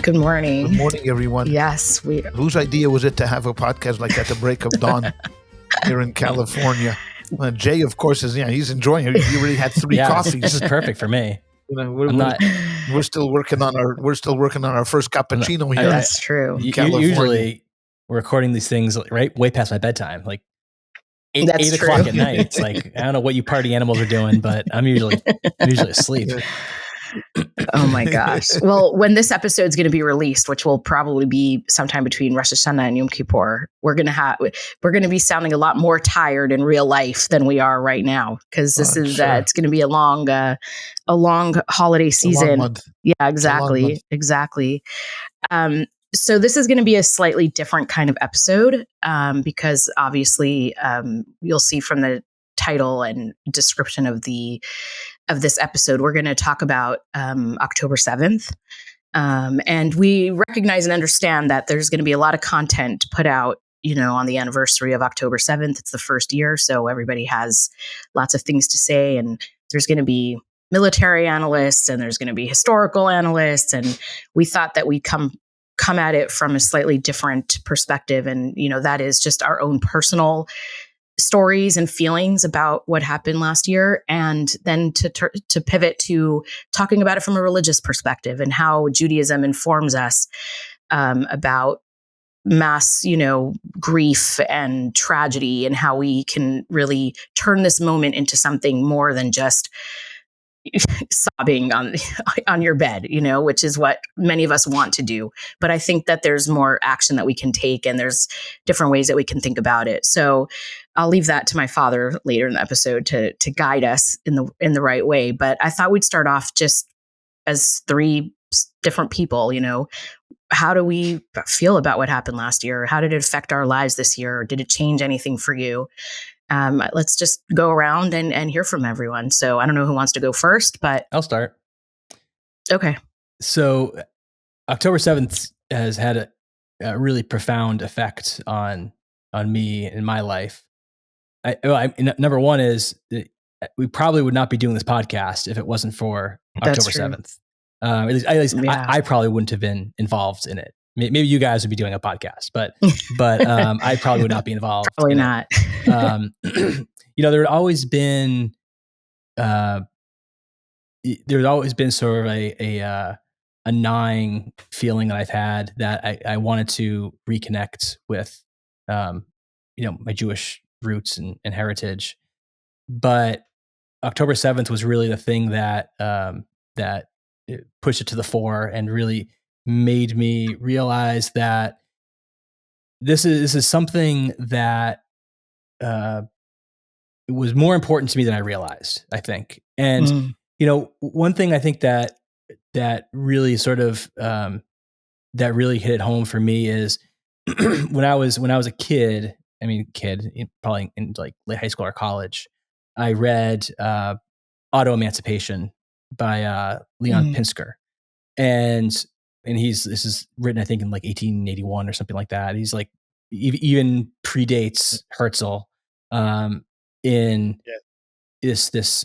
Good morning. Good morning, everyone. Yes, Whose idea was it to have a podcast like at the break of dawn here in California? Jay, of course, he's enjoying it. He already had 3 coffees. This is perfect for me. We're still working on our first cappuccino here. That's true. Usually, we're recording these things right way past my bedtime, like 8 o'clock at night. It's like, I don't know what you party animals are doing, but I'm usually asleep. Oh my gosh. Well, when this episode's going to be released, which will probably be sometime between Rosh Hashanah and Yom Kippur, we're going to be sounding a lot more tired in real life than we are right now, because this is sure. it's going to be a long holiday season. A long month. Yeah, exactly. So this is going to be a slightly different kind of episode, because obviously you'll see from the title and description of this episode, we're going to talk about October 7th. And we recognize and understand that there's going to be a lot of content put out, on the anniversary of October 7th. It's the first year, so everybody has lots of things to say. And there's going to be military analysts and there's going to be historical analysts. And we thought that we'd come at it from a slightly different perspective. And, that is just our own personal stories and feelings about what happened last year, and then to pivot to talking about it from a religious perspective and how Judaism informs us about mass, grief and tragedy, and how we can really turn this moment into something more than just sobbing on your bed, which is what many of us want to do. But I think that there's more action that we can take, and there's different ways that we can think about it. So I'll leave that to my father later in the episode to guide us in the right way. But I thought we'd start off just as 3 different people. How do we feel about what happened last year? How did it affect our lives this year? Did it change anything for you? Let's just go around and hear from everyone. So I don't know who wants to go first, but I'll start. Okay. So October 7th has had a really profound effect on me in my life. Number one is that we probably would not be doing this podcast if it wasn't for October 7th. At least yeah. I probably wouldn't have been involved in it. Maybe you guys would be doing a podcast, but I probably would not be involved. Probably not. There had always been sort of a gnawing feeling that I've had that I wanted to reconnect with, my Jewish roots and heritage. But October 7th was really the thing that pushed it to the fore and really made me realize that this is something that was more important to me than I realized, I think. And one thing I think that really sort of that really hit it home for me is when I was a kid, probably in like late high school or college, I read Auto Emancipation by Leon Pinsker, and this is written, I think, in like 1881 or something like that. He's like even predates Herzl in this it's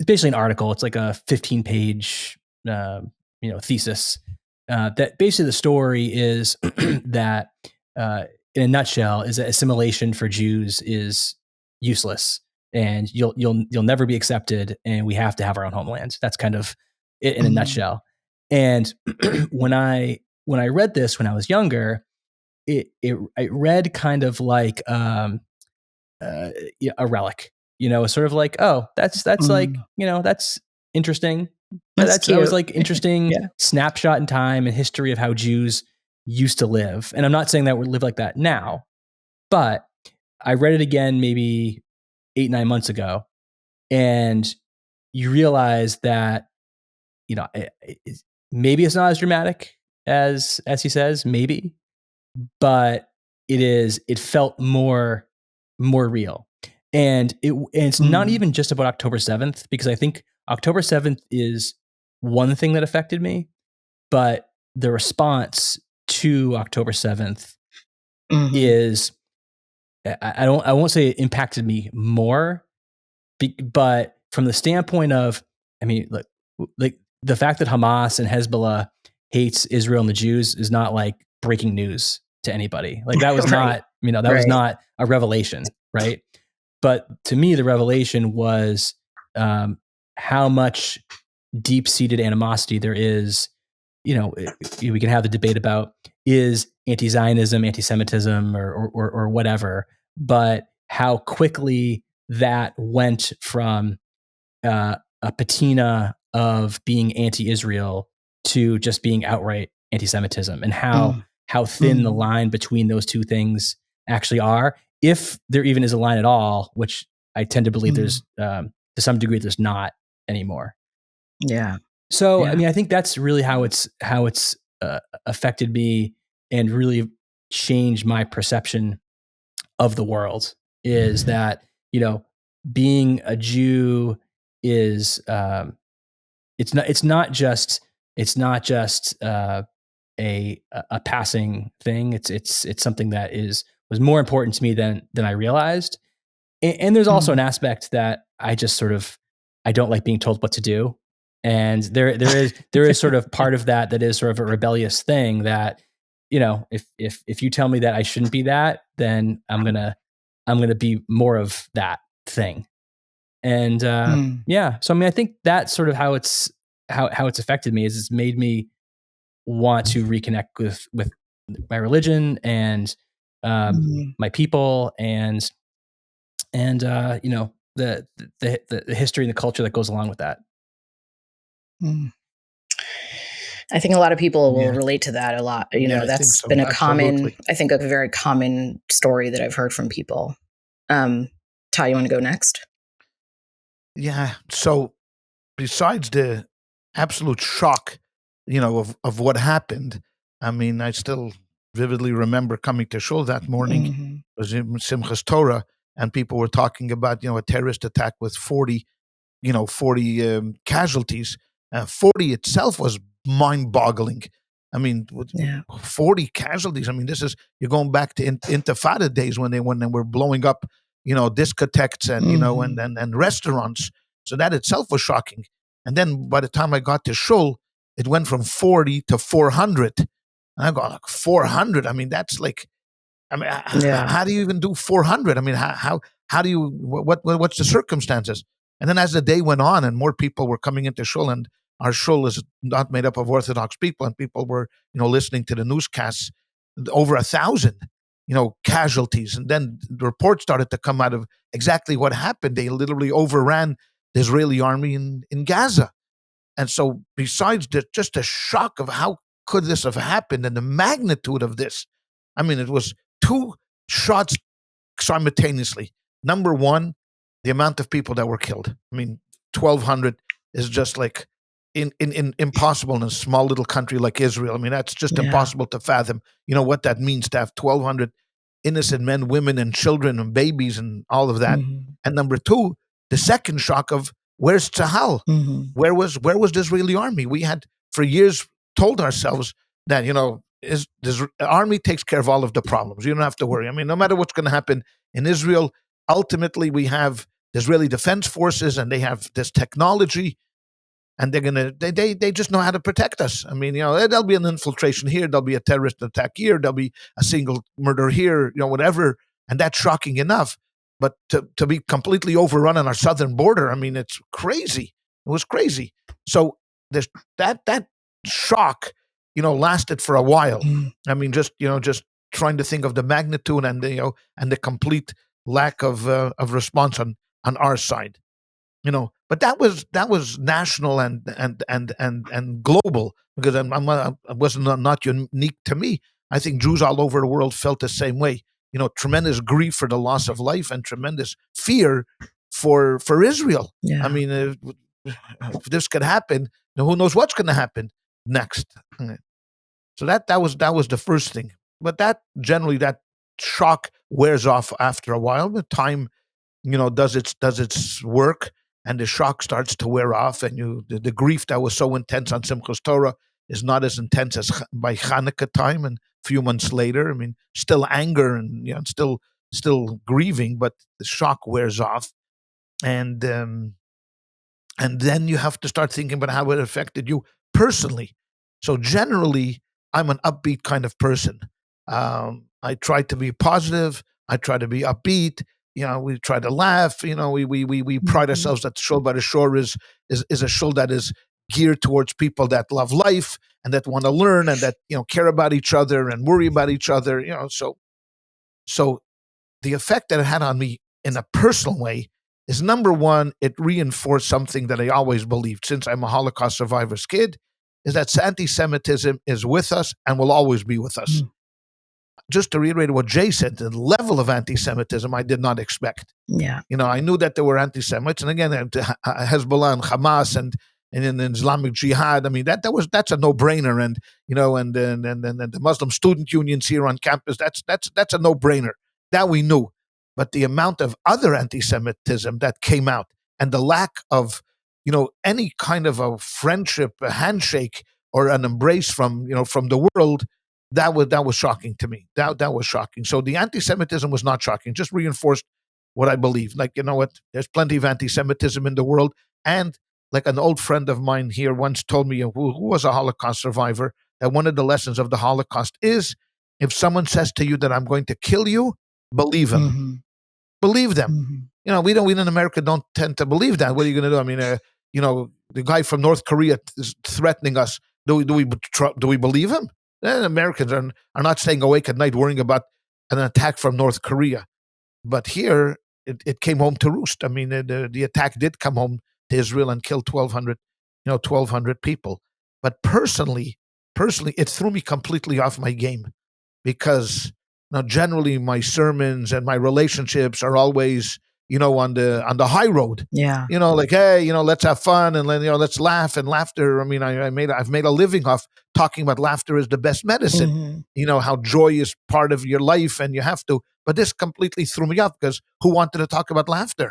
basically an article. It's like a 15-page thesis that basically the story is that in a nutshell is that assimilation for Jews is useless, and you'll never be accepted, and we have to have our own homeland. That's kind of it in a nutshell. And when I read this when I was younger, it read kind of like a relic, sort of like, oh, that's like, that's interesting. That was like interesting snapshot in time and history of how Jews used to live. And I'm not saying that we live like that now, but I read it again maybe 8-9 months ago, and you realize that, maybe it's not as dramatic as he says, maybe, but it felt more real. And it's not even just about October 7th, because I think October 7th is one thing that affected me, but the response to October 7th is, I won't say it impacted me more, but from the standpoint of, like the fact that Hamas and Hezbollah hates Israel and the Jews is not like breaking news to anybody. Like that was Right. not, that was not a revelation, right? But to me, the revelation was how much deep-seated animosity there is. We can have the debate about is anti-Zionism, anti-Semitism, or whatever, but how quickly that went from a patina of being anti-Israel to just being outright anti-Semitism, and how thin the line between those two things actually are, if there even is a line at all, which I tend to believe there's to some degree there's not anymore. Yeah. So, Yeah. I mean, I think that's really how it's affected me and really changed my perception of the world, is that, being a Jew is, it's not just a passing thing. It's something that was more important to me than I realized. And there's also an aspect that I just I don't like being told what to do. And there is sort of part of that is sort of a rebellious thing that, if you tell me that I shouldn't be that, then I'm gonna be more of that thing. And yeah, so I mean, I think that's sort of how it's affected me, is it's made me want to reconnect with my religion and my people and the history and the culture that goes along with that. I think a lot of people will relate to that a lot. That's been a very common story that I've heard from people. Ty, you want to go next? Yeah. So besides the absolute shock, of what happened, I mean, I still vividly remember coming to shul that morning. It was in Simchas Torah, and people were talking about, a terrorist attack with 40 casualties. 40 itself was mind-boggling. I mean, 40 casualties. I mean, you're going back to Intifada days when they were blowing up, discotheques and and restaurants. So that itself was shocking. And then by the time I got to shul, it went from 40 to 400. And I go, like, 400? I mean, that's like, how do you even do 400? I mean, how do you, what's the circumstances? And then as the day went on and more people were coming into shul, and our shul is not made up of Orthodox people, and people were, listening to the newscasts, over 1,000, casualties. And then the reports started to come out of exactly what happened. They literally overran the Israeli army in Gaza. And so besides just the shock of how could this have happened and the magnitude of this, I mean, it was two shots simultaneously. Number one, the amount of people that were killed. I mean, 1,200 is just like impossible in a small little country like Israel. I mean, that's just impossible to fathom. What that means to have 1,200 innocent men, women, and children and babies and all of that. And number two, the second shock of where's Tzahal? Where was the Israeli army? We had for years told ourselves that, the army takes care of all of the problems. You don't have to worry. I mean, no matter what's going to happen in Israel, ultimately we have the Israeli Defense Forces, and they have this technology, and they just know how to protect us. I mean, there'll be an infiltration here, there'll be a terrorist attack here, there'll be a single murder here, whatever, and that's shocking enough. But to be completely overrun on our southern border, I mean, it's crazy. It was crazy. So that shock, lasted for a while. I mean, just trying to think of the magnitude and the complete lack of response on our side. But that was national and global, because it wasn't not unique to me. I think Jews all over the world felt the same way. Tremendous grief for the loss of life and tremendous fear for Israel. Yeah. I mean, if this could happen, who knows what's going to happen next? So that was the first thing. But that shock wears off after a while. The time, does its work, and the shock starts to wear off, and the grief that was so intense on Simchas Torah is not as intense as by Hanukkah time and a few months later. I mean, still anger and still grieving, but the shock wears off, and then you have to start thinking about how it affected you personally. So generally, I'm an upbeat kind of person. I try to be positive. I try to be upbeat. We try to laugh. We pride ourselves that the show by the shore is a show that is geared towards people that love life and that want to learn and that care about each other and worry about each other. So the effect that it had on me in a personal way is, number one, it reinforced something that I always believed since I'm a Holocaust survivor's kid, is that anti-Semitism is with us and will always be with us. Just to reiterate what Jay said, the level of anti-Semitism I did not expect. Yeah. I knew that there were anti-Semites, and again, Hezbollah and Hamas and in Islamic Jihad. I mean, that's a no-brainer, and the Muslim student unions here on campus. That's a no-brainer. That we knew, but the amount of other anti-Semitism that came out and the lack of any kind of a friendship, a handshake, or an embrace from the world. That was shocking to me. That was shocking. So the anti-Semitism was not shocking. Just reinforced what I believe. Like, there's plenty of anti-Semitism in the world. And like an old friend of mine here once told me, who was a Holocaust survivor, that one of the lessons of the Holocaust is, if someone says to you that I'm going to kill you, believe him. Mm-hmm. Believe them. We in America don't tend to believe that. What are you going to do? I mean, the guy from North Korea is threatening us. Do we believe him? Americans are not staying awake at night worrying about an attack from North Korea. But here, it came home to roost. I mean, the attack did come home to Israel and kill 1,200 people. But personally, it threw me completely off my game, because generally my sermons and my relationships are always on the high road. Yeah. Like, hey, let's have fun and let's laugh. And laughter, I mean, I've made a living off talking about laughter is the best medicine. How joy is part of your life and you have to. But this completely threw me off, because who wanted to talk about laughter?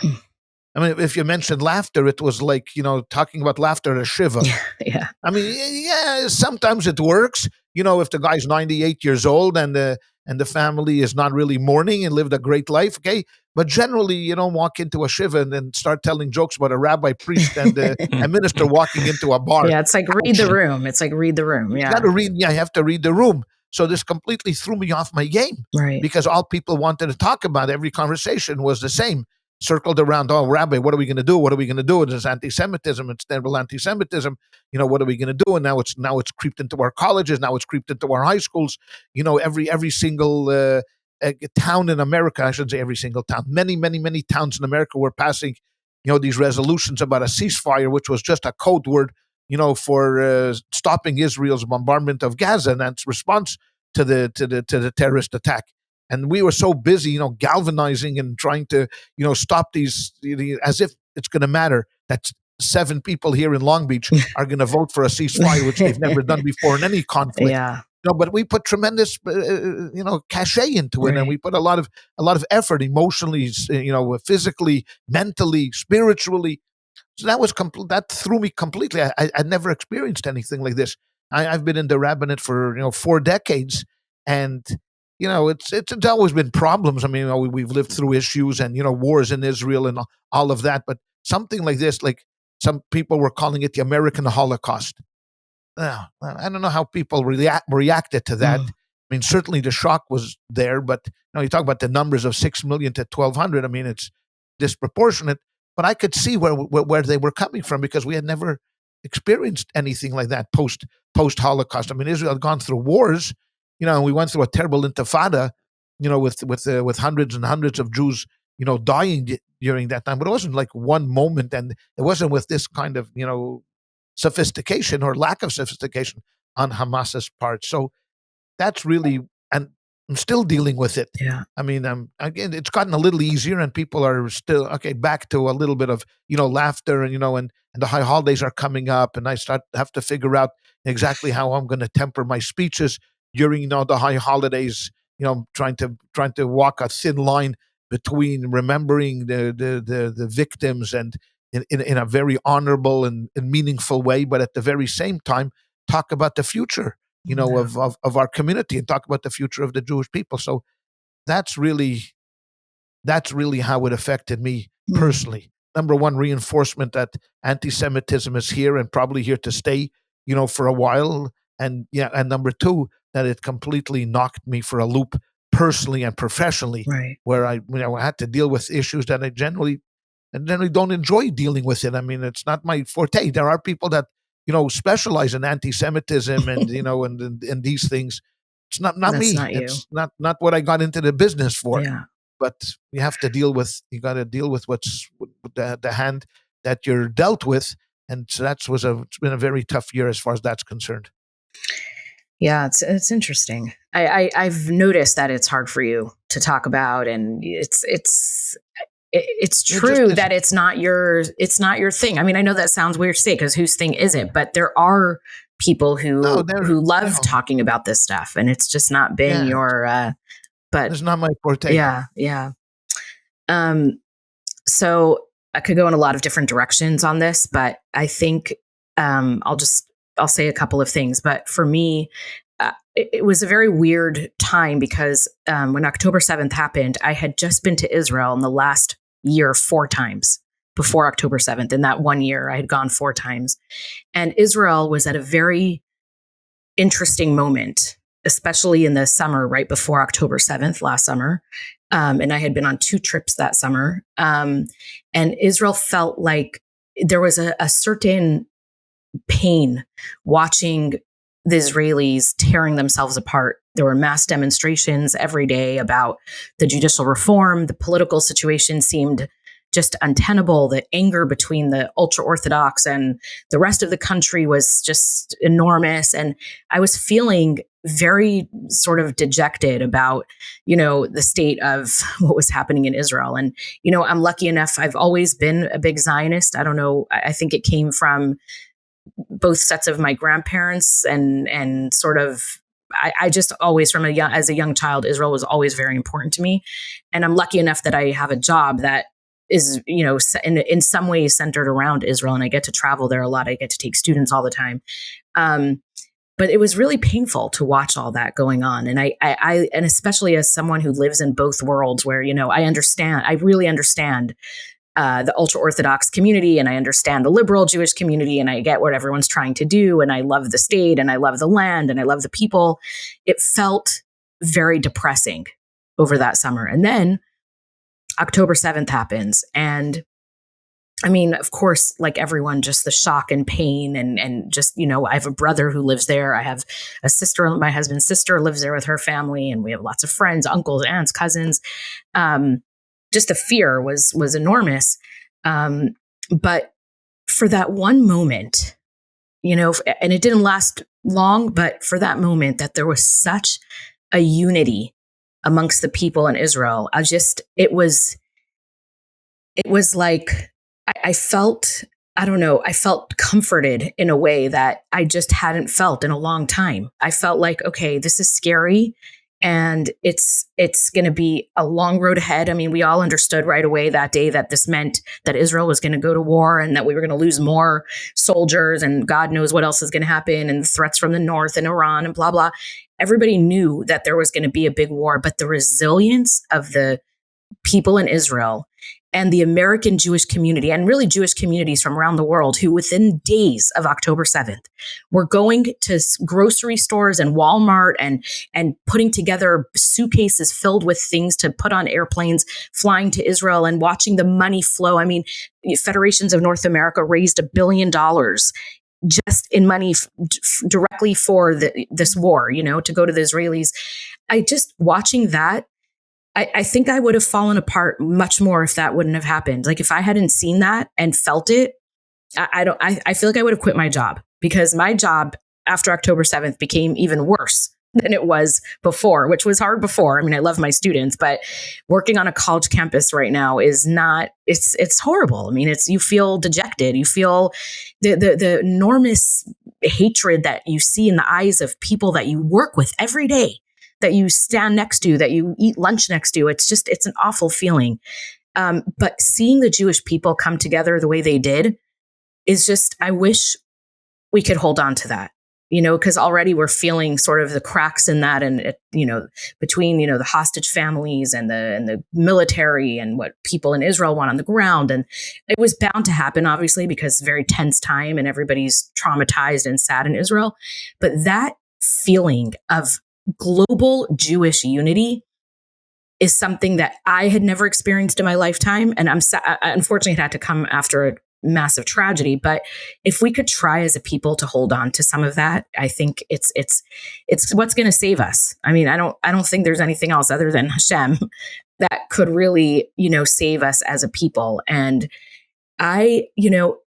I mean, if you mentioned laughter, it was like, talking about laughter at a shiva. Yeah. I mean, yeah, sometimes it works. If the guy's 98 years old and the family is not really mourning and lived a great life, okay? But generally, you don't walk into a shiva and then start telling jokes about a rabbi, priest, and a minister walking into a bar. Yeah, it's like read the room. It's like read the room. Yeah. You got to read. Yeah, you have to read the room. So this completely threw me off my game. Right. Because all people wanted to talk about, every conversation was the same. Circled around, oh, Rabbi, what are we going to do? What are we going to do? It's anti-Semitism. It's terrible anti-Semitism. What are we going to do? And now it's creeped into our colleges. Now it's creeped into our high schools. Every single town in America, I shouldn't say every single town, many towns in America were passing, these resolutions about a ceasefire, which was just a code word, for stopping Israel's bombardment of Gaza and its response to the terrorist attack. And we were so busy, galvanizing and trying to, stop these, as if it's going to matter that 7 people here in Long Beach are going to vote for a ceasefire, which they've never done before in any conflict. Yeah. But we put tremendous, cachet into it, Right. and we put a lot of effort, emotionally, physically, mentally, spiritually. So that threw me completely. I'd never experienced anything like this. I've been in the rabbinate for 4 decades, and it's always been problems. I mean, we've lived through issues and wars in Israel and all of that. But something like this, like some people were calling it the American Holocaust. I don't know how people reacted to that. I mean, certainly the shock was there, but you talk about the numbers of 6 million to 1,200. I mean, it's disproportionate. But I could see where they were coming from, because we had never experienced anything like that post Holocaust. I mean, Israel had gone through wars. And we went through a terrible intifada, with hundreds and hundreds of Jews, dying during that time. But it wasn't like one moment, and it wasn't with this kind of, sophistication or lack of sophistication on Hamas's part. So that's really, and I'm still dealing with it. Yeah. I mean, again, it's gotten a little easier, and people are still back to a little bit of laughter, and and the high holidays are coming up, and I have to figure out exactly how I'm going to temper my speeches during the high holidays. Trying to walk a thin line between remembering the victims and in a very honorable and meaningful way, but at the very same time talk about the future of our community and talk about the future of the Jewish people. So that's really how it affected me personally. Number one, reinforcement that anti-Semitism is here and probably here to stay, for a while. And number two, that it completely knocked me for a loop personally and professionally, Right. where I had to deal with issues that I generally don't enjoy dealing with it. I mean, it's not my forte. There are people that specialize in anti-Semitism and and these things. It's not That's me. not you. It's not what I got into the business for. Yeah. But you got to deal with what's the hand that you're dealt with, and so it's been a very tough year as far as that's concerned. Yeah, it's interesting. I've noticed that it's hard for you to talk about, and it's true that it's not your thing. I mean, I know that sounds weird to say because whose thing is it? But there are people who love talking about this stuff, and it's just not been your. But it's not my forte. Yeah. So I could go in a lot of different directions on this, but I think I'll say a couple of things. But for me, it was a very weird time because when October 7th happened, I had just been to Israel in the last year 4 times before October 7th. In that 1 year, I had gone 4 times. And Israel was at a very interesting moment, especially in the summer right before October 7th, last summer. And I had been on 2 trips that summer. And Israel felt like there was a certain pain watching the Israelis tearing themselves apart. There were mass demonstrations every day about the judicial reform. The political situation seemed just untenable. The anger between the ultra-Orthodox and the rest of the country was just enormous. And I was feeling very sort of dejected about, the state of what was happening in Israel. And, I'm lucky enough. I've always been a big Zionist. I don't know. I think it came from both sets of my grandparents and sort of, I just always as a young child, Israel was always very important to me. And I'm lucky enough that I have a job that is, in some ways centered around Israel, and I get to travel there a lot. I get to take students all the time. But it was really painful to watch all that going on. And I and especially as someone who lives in both worlds where, I really understand the ultra-Orthodox community, and I understand the liberal Jewish community, and I get what everyone's trying to do, and I love the state, and I love the land, and I love the people. It felt very depressing over that summer. And then October 7th happens, and I mean, of course, like everyone, just the shock and pain and just, I have a brother who lives there. I have a sister, my husband's sister lives there with her family, and we have lots of friends, uncles, aunts, cousins. Just the fear was enormous. But for that one moment, and it didn't last long, but for that moment that there was such a unity amongst the people in Israel, it was like, I felt, I felt comforted in a way that I just hadn't felt in a long time. I felt like, okay, this is scary. And it's going to be a long road ahead. I mean, we all understood right away that day that this meant that Israel was going to go to war and that we were going to lose more soldiers, and God knows what else is going to happen, and the threats from the north and Iran and blah, blah. Everybody knew that there was going to be a big war, but the resilience of the people in Israel and the American Jewish community, and really Jewish communities from around the world, who within days of October 7th were going to grocery stores and Walmart and putting together suitcases filled with things to put on airplanes, flying to Israel and watching the money flow. I mean, Federations of North America raised $1 billion just in money directly for this war, to go to the Israelis. Watching that, I think I would have fallen apart much more if that wouldn't have happened. Like if I hadn't seen that and felt it, I feel like I would have quit my job, because my job after October 7th became even worse than it was before, which was hard before. I mean, I love my students, but working on a college campus right now is not, it's horrible. I mean, you feel dejected. You feel the enormous hatred that you see in the eyes of people that you work with every day, that you stand next to, that you eat lunch next to. It's an awful feeling. But seeing the Jewish people come together the way they did is just, I wish we could hold on to that. because already we're feeling sort of the cracks in that, and between the hostage families and the military and what people in Israel want on the ground, and it was bound to happen, obviously, because it's a very tense time and everybody's traumatized and sad in Israel. But that feeling of global Jewish unity is something that I had never experienced in my lifetime, and unfortunately it had to come after a massive tragedy. But if we could try as a people to hold on to some of that, I think it's what's going to save us. I mean, I don't think there's anything else other than Hashem that could really, save us as a people. And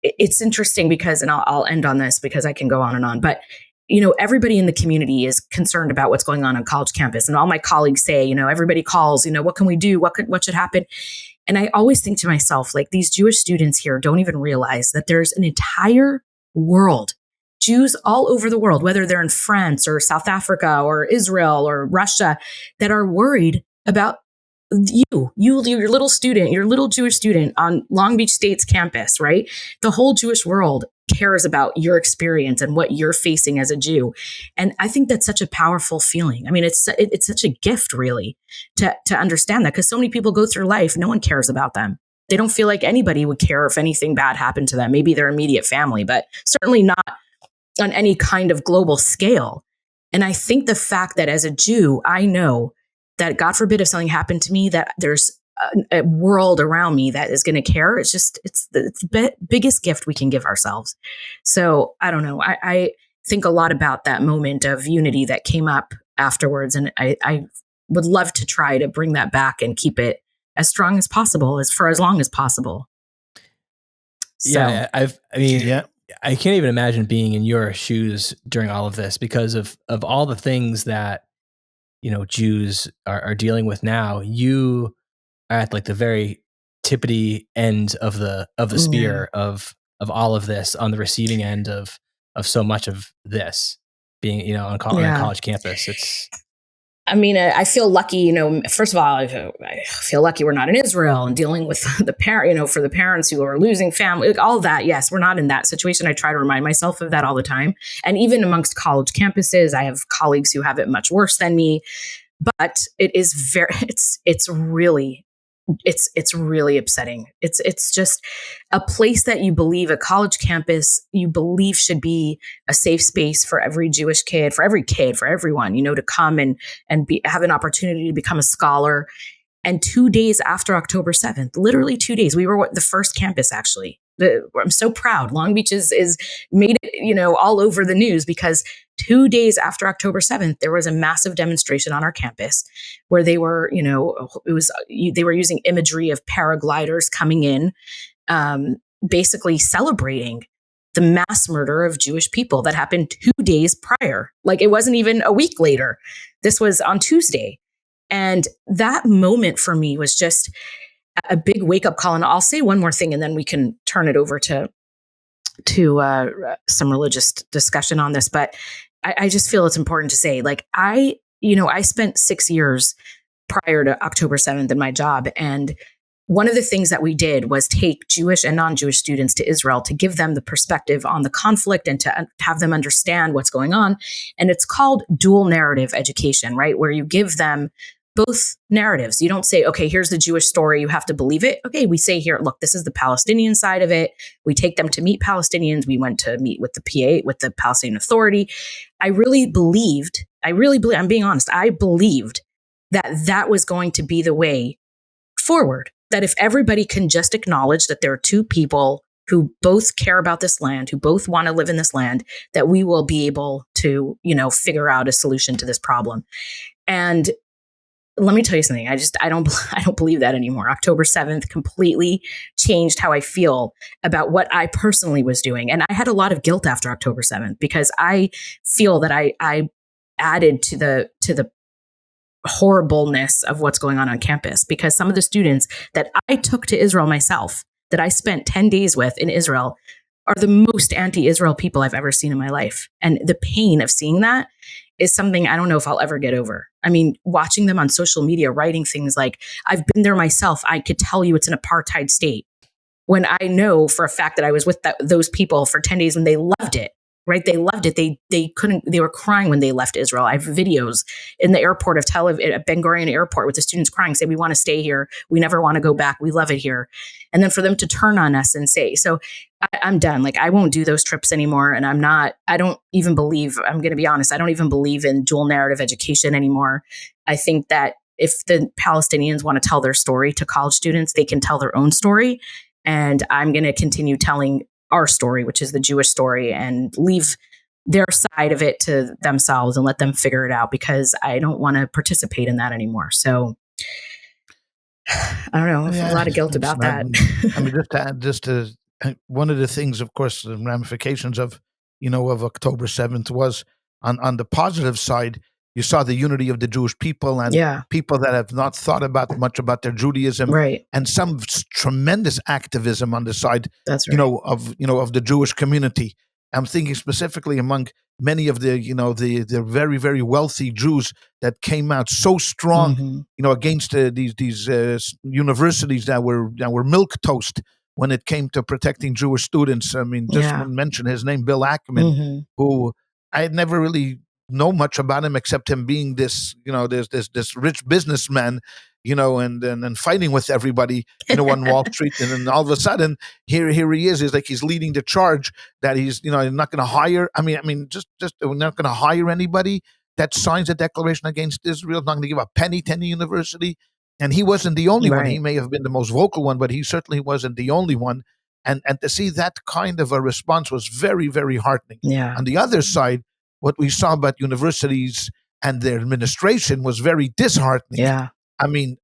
it's interesting because, and I'll end on this because I can go on and on, but everybody in the community is concerned about what's going on college campus, and all my colleagues say, everybody calls, what can we do? What should happen? And I always think to myself, like, these Jewish students here don't even realize that there's an entire world, Jews all over the world, whether they're in France or South Africa or Israel or Russia, that are worried about your little student, your little Jewish student on Long Beach State's campus, right? The whole Jewish world cares about your experience and what you're facing as a Jew. And I think that's such a powerful feeling. I mean, it's such a gift, really, to understand that, because so many people go through life, no one cares about them. They don't feel like anybody would care if anything bad happened to them, maybe their immediate family, but certainly not on any kind of global scale. And I think the fact that as a Jew, I know that, God forbid, if something happened to me, that there's a world around me that is going to care. It's the biggest gift we can give ourselves. So I don't know. I think a lot about that moment of unity that came up afterwards. And I would love to try to bring that back and keep it as strong as possible, for as long as possible. So, yeah. I can't even imagine being in your shoes during all of this, because of all the things that, Jews are dealing with now. You are at like the very tippity end of the spear of all of this, on the receiving end of so much of this being, on a college campus. I feel lucky, first of all, I feel lucky we're not in Israel and dealing with the parent, for the parents who are losing family, like all that. Yes, we're not in that situation. I try to remind myself of that all the time. And even amongst college campuses, I have colleagues who have it much worse than me, but it is it's really upsetting. It's just a place that you believe, a college campus, you believe should be a safe space for every Jewish kid, for everyone, to come and have an opportunity to become a scholar. And 2 days after October 7th, literally 2 days, we were the first campus, actually. I'm so proud. Long Beach is made it, all over the news, because 2 days after October 7th, there was a massive demonstration on our campus where they were, they were using imagery of paragliders coming in, basically celebrating the mass murder of Jewish people that happened 2 days prior. Like, it wasn't even a week later. This was on Tuesday. And that moment for me was just a big wake-up call. And I'll say one more thing, and then we can turn it over to some religious discussion on this. But I just feel it's important to say, like, I spent 6 years prior to October 7th in my job. And one of the things that we did was take Jewish and non-Jewish students to Israel to give them the perspective on the conflict and to have them understand what's going on. And it's called dual narrative education, right? Where you give them both narratives. You don't say, okay, here's the Jewish story, you have to believe it. Okay, we say here, look, this is the Palestinian side of it. We take them to meet Palestinians. We went to meet with the Palestinian Authority. I really believed, I'm being honest, I believed that was going to be the way forward. That if everybody can just acknowledge that there are two people who both care about this land, who both want to live in this land, that we will be able to, figure out a solution to this problem. And let me tell you something. I don't believe that anymore. October 7th completely changed how I feel about what I personally was doing. And I had a lot of guilt after October 7th, because I feel that I added to the horribleness of what's going on campus, because some of the students that I took to Israel myself, that I spent 10 days with in Israel, are the most anti-Israel people I've ever seen in my life. And the pain of seeing that is something I don't know if I'll ever get over. I mean, watching them on social media, writing things like, I've been there myself, I could tell you it's an apartheid state, when I know for a fact that I was with those people for 10 days and they loved it. right? They loved it. They were crying when they left Israel. I have videos in the airport of Tel Aviv, at Ben Gurion Airport, with the students crying, say, we want to stay here. We never want to go back. We love it here. And then for them to turn on us and say, so I'm done. Like, I won't do those trips anymore. And I'm going to be honest, I don't even believe in dual narrative education anymore. I think that if the Palestinians want to tell their story to college students, they can tell their own story. And I'm going to continue telling our story, which is the Jewish story, and leave their side of it to themselves and let them figure it out, because I don't want to participate in that anymore. So I don't know. I feel a lot of guilt about that. I mean, just to one of the things, of course, the ramifications of October 7th was on the positive side. You saw the unity of the Jewish people and people that have not thought much about their Judaism, right? And some tremendous activism on the side, that's right. of the Jewish community. I'm thinking specifically among many of the very, very wealthy Jews that came out so strong, against these universities that were milquetoast when it came to protecting Jewish students. I mean, just want to mention his name, Bill Ackman, who I had never really know much about him except him being this rich businessman, and fighting with everybody, on Wall Street. And then all of a sudden, here he is. He's leading the charge that he's not going to hire. I mean, just we're not going to hire anybody that signs a declaration against Israel. Not going to give a penny to any university. And he wasn't the only one. He may have been the most vocal one, but he certainly wasn't the only one. And to see that kind of a response was very, very heartening. Yeah. On the other side, what we saw about universities and their administration was very disheartening. Yeah. I mean,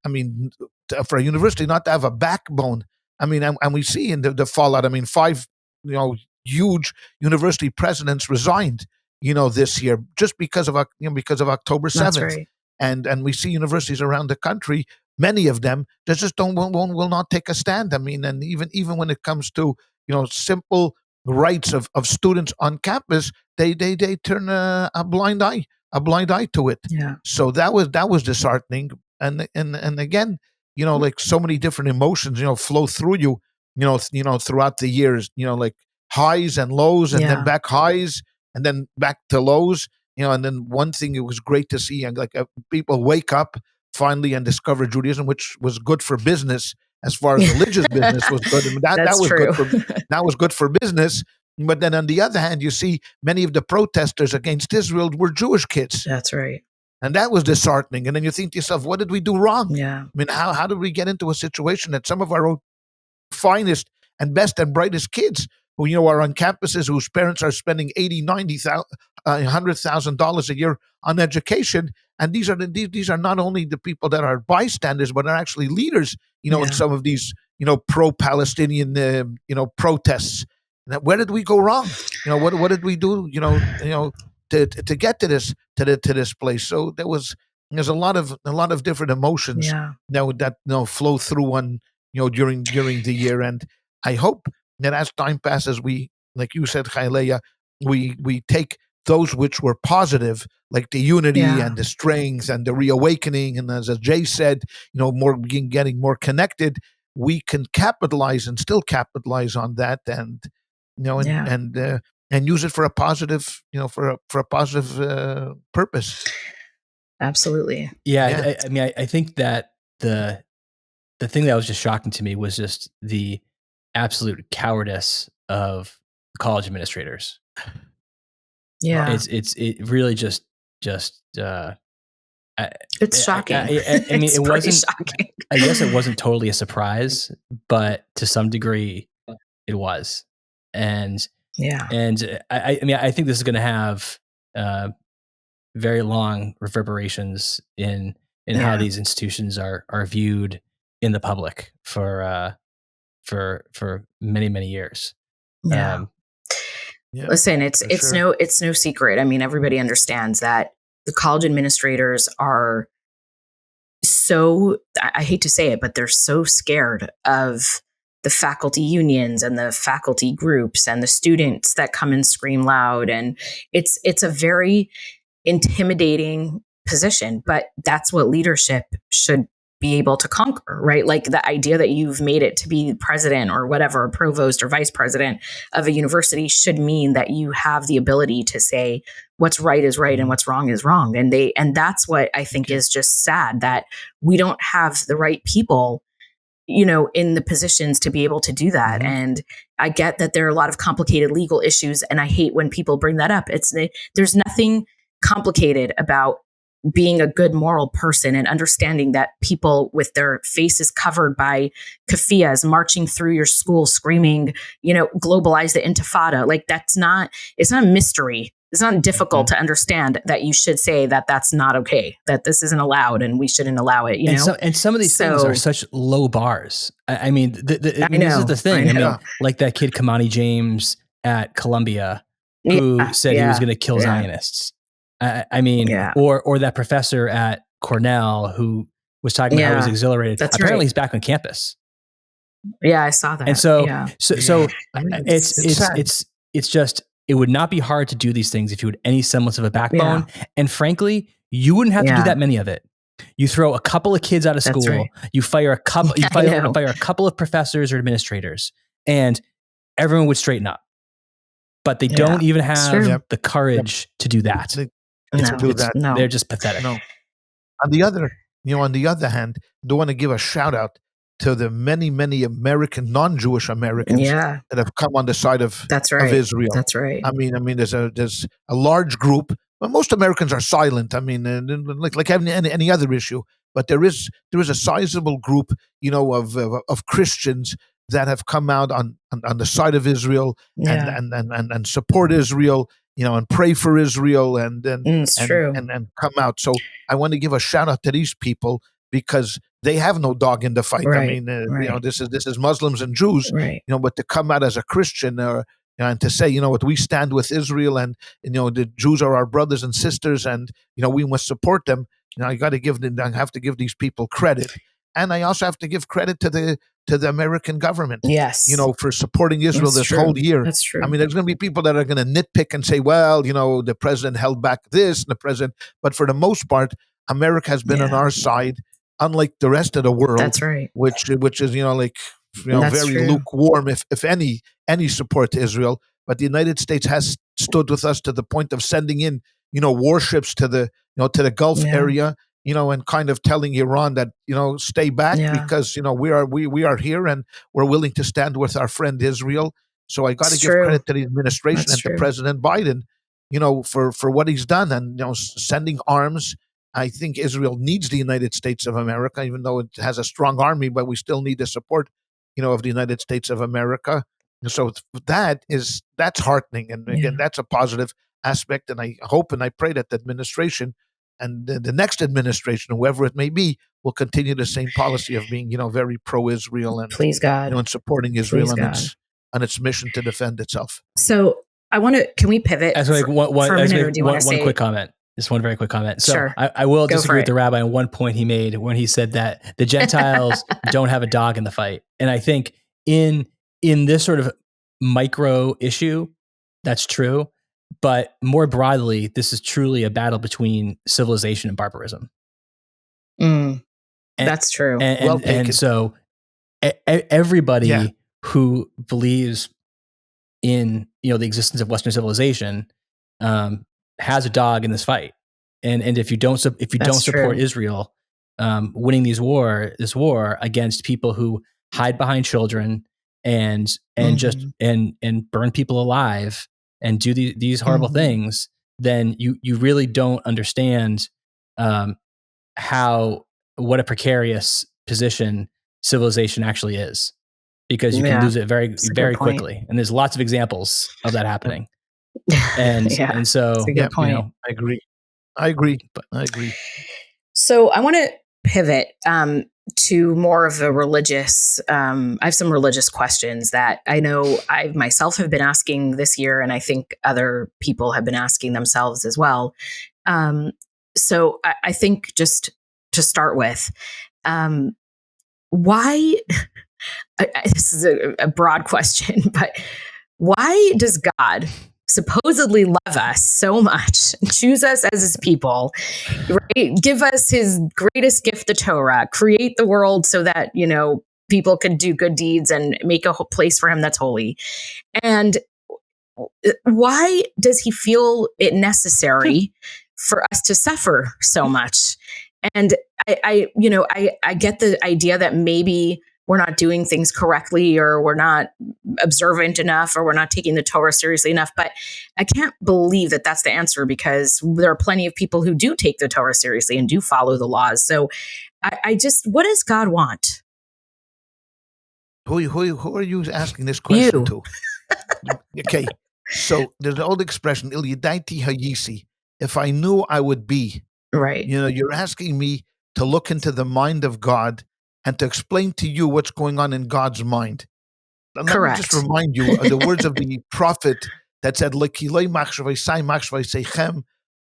for a university not to have a backbone. I mean, and we see in the fallout. I mean, 5, huge university presidents resigned, this year just because of October 7th. That's right. And we see universities around the country, many of them that just will not take a stand. I mean, and even when it comes to simple rights of students on campus, they turn a blind eye to it. Yeah. So that was disheartening. And again, like so many different emotions, flow through you, throughout the years, like highs and lows, and then back highs, and then back to lows, and then one thing, it was great to see, people wake up finally and discover Judaism, which was good for business. As far as religious business was good, I mean, that was true. that was good for business. But then on the other hand, you see many of the protesters against Israel were Jewish kids. That's right. And that was disheartening. And then you think to yourself, what did we do wrong? Yeah. I mean, how did we get into a situation that some of our own finest and best and brightest kids who, are on campuses, whose parents are spending $80,000, $90,000, $100,000 a year on education. And these are not only the people that are bystanders, but are actually leaders, in some of these, pro-Palestinian, protests. Now, where did we go wrong? What did we do? To get to this place. So there's a lot of different emotions that flow through on during the year. And I hope that as time passes, we, like you said, Chayleya, we take those which were positive, like the unity and the strength and the reawakening, and as Jay said, more getting more connected. We can capitalize and still capitalize on that, and and use it for a positive, for a positive purpose. Absolutely. Yeah. I mean, I think that the thing that was just shocking to me was just the absolute cowardice of college administrators. Yeah. It really just it's shocking. I mean, it wasn't shocking. I guess it wasn't totally a surprise, but to some degree it was. And I mean, I think this is going to have very long reverberations in how these institutions are viewed in the public for many, many years. Listen, it's no secret. I mean, everybody understands that the college administrators are so, I hate to say it, but they're so scared of the faculty unions and the faculty groups and the students that come and scream loud. And it's a very intimidating position, but that's what leadership should be able to conquer, right? Like the idea that you've made it to be president or whatever, provost or vice president of a university should mean that you have the ability to say what's right is right and what's wrong is wrong. And that's what I think is just sad, that we don't have the right people, in the positions to be able to do that. Mm-hmm. And I get that there are a lot of complicated legal issues, and I hate when people bring that up. There's nothing complicated about being a good moral person and understanding that people with their faces covered by keffiyehs marching through your school screaming, globalize the intifada. Like it's not a mystery. It's not difficult to understand that you should say that that's not okay, that this isn't allowed and we shouldn't allow it. And some of these things are such low bars. I mean, this is the thing. I mean, like that kid Kamani James at Columbia who said he was going to kill Zionists. I mean, or that professor at Cornell who was talking about how he was exhilarated. That's Apparently he's back on campus. Yeah, I saw that. And so it's just, it would not be hard to do these things if you had any semblance of a backbone. Yeah. And frankly, you wouldn't have to do that many of it. You throw a couple of kids out of school, you fire a couple, fire a couple of professors or administrators, and everyone would straighten up. But they don't even have the courage to do that. They're just pathetic. No. On the other hand, I do want to give a shout out to the many, many American, non-Jewish Americans that have come on the side of Israel. That's right. I mean, there's a large group, but most Americans are silent. I mean, like any other issue, but there is a sizable group, of Christians that have come out on the side of Israel and support Israel, and pray for Israel and come out. So I want to give a shout out to these people, because they have no dog in the fight. Right, I mean, this is Muslims and Jews, but to come out as a Christian and to say, what, we stand with Israel, and the Jews are our brothers and sisters, and we must support them. I have to give these people credit, and I also have to give credit to the American government. Yes, for supporting Israel whole year. That's true. I mean, there's going to be people that are going to nitpick and say, well, the president held back this, and but for the most part, America has been on our side. Unlike the rest of the world, that's right. Which is very lukewarm, if any support to Israel. But the United States has stood with us to the point of sending in warships to the Gulf area, and kind of telling Iran that stay back because we are here and we're willing to stand with our friend Israel. So I got to give credit to the administration and to President Biden, for what he's done, and sending arms. I think Israel needs the United States of America, even though it has a strong army, but we still need the support, of the United States of America. And so that's heartening. And again, that's a positive aspect. And I hope and I pray that the administration and the next administration, whoever it may be, will continue the same policy of being, very pro-Israel and, please God, and supporting Israel on its mission to defend itself. So can we pivot for a minute, or do you want to say? One quick comment. Just one very quick comment. So sure. I will disagree with the rabbi on one point he made when he said that the Gentiles don't have a dog in the fight. And I think in this sort of micro issue, that's true. But more broadly, this is truly a battle between civilization and barbarism. That's true. And so everybody who believes in the existence of Western civilization has a dog in this fight, and if you don't support Israel winning this war against people who hide behind children and just burn people alive and do these horrible things, then you really don't understand what a precarious position civilization actually is, because you can lose it very very quickly, and there's lots of examples of that happening. And so that's a good point. I agree. So I want to pivot to more of a religious. I have some religious questions that I know I myself have been asking this year, and I think other people have been asking themselves as well. So I think just to start with, why? This is a broad question, but why does God supposedly love us so much, choose us as his people, right? Give us his greatest gift, the Torah, create the world so that, people could do good deeds and make a place for him that's holy. And why does he feel it necessary for us to suffer so much? And I get the idea that maybe we're not doing things correctly, or we're not observant enough, or we're not taking the Torah seriously enough. But I can't believe that that's the answer, because there are plenty of people who do take the Torah seriously and do follow the laws. So I just, what does God want? Who are you asking this question to? Okay, so there's an old expression, "Il yadaiti hayisi," if I knew I would be. Right. You're asking me to look into the mind of God and to explain to you what's going on in God's mind. And Correct. Let me just remind you of the words of the prophet that said, "Lekiloi machshavai sai machshavai seichem,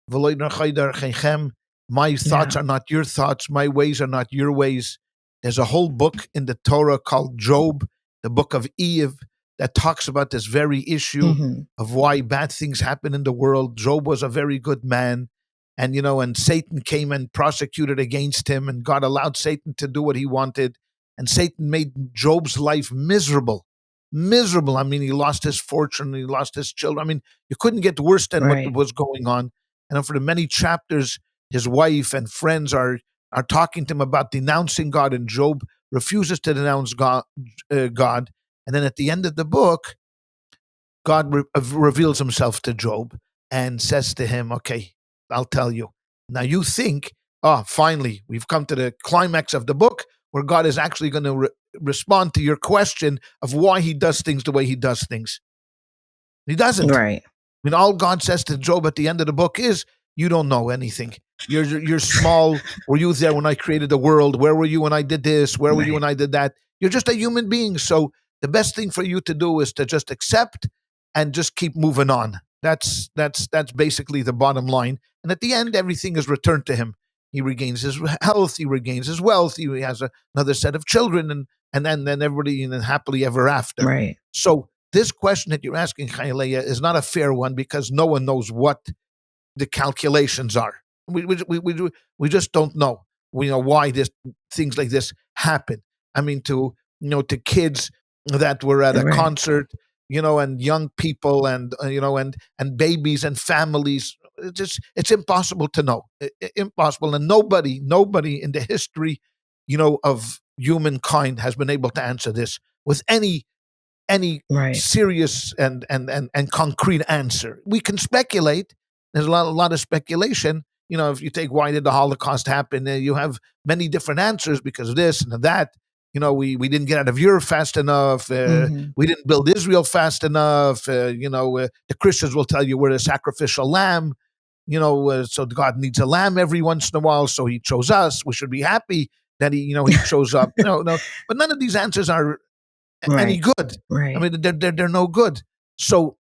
v'loi nachai darcheichem." My thoughts are not your thoughts. My ways are not your ways. There's a whole book in the Torah called Job, the book of Eve, that talks about this very issue of why bad things happen in the world. Job was a very good man. And, and Satan came and prosecuted against him, and God allowed Satan to do what he wanted. And Satan made Job's life miserable. Miserable. I mean, he lost his fortune, he lost his children. I mean, you couldn't get worse than what was going on. And for the many chapters, his wife and friends are talking to him about denouncing God, and Job refuses to denounce God. And then at the end of the book, God reveals himself to Job and says to him, "Okay, I'll tell you." Now you think, finally, we've come to the climax of the book where God is actually going to respond to your question of why he does things the way he does things. He doesn't. Right. I mean, all God says to Job at the end of the book is, "You don't know anything. You're small. Were you there when I created the world? Where were you when I did this? Where were you when I did that? You're just a human being. So the best thing for you to do is to just accept and just keep moving on." That's basically the bottom line. And at the end, everything is returned to him. He regains his health. He regains his wealth. He has another set of children, and then everybody happily ever after. Right. So this question that you're asking, Chayleya, is not a fair one, because no one knows what the calculations are. We just don't know. We know why things like this happen. I mean, to kids that were at a concert, and young people, and and babies and families. It's impossible to know. Impossible, and nobody in the history, of humankind has been able to answer this with any serious and concrete answer. We can speculate. There's a lot of speculation. If you take, why did the Holocaust happen? You have many different answers, because of this and of that. We didn't get out of Europe fast enough. We didn't build Israel fast enough. The Christians will tell you we're a sacrificial lamb. So God needs a lamb every once in a while. So he chose us. We should be happy that he shows up. No, but none of these answers are any good. Right. I mean, they're no good. So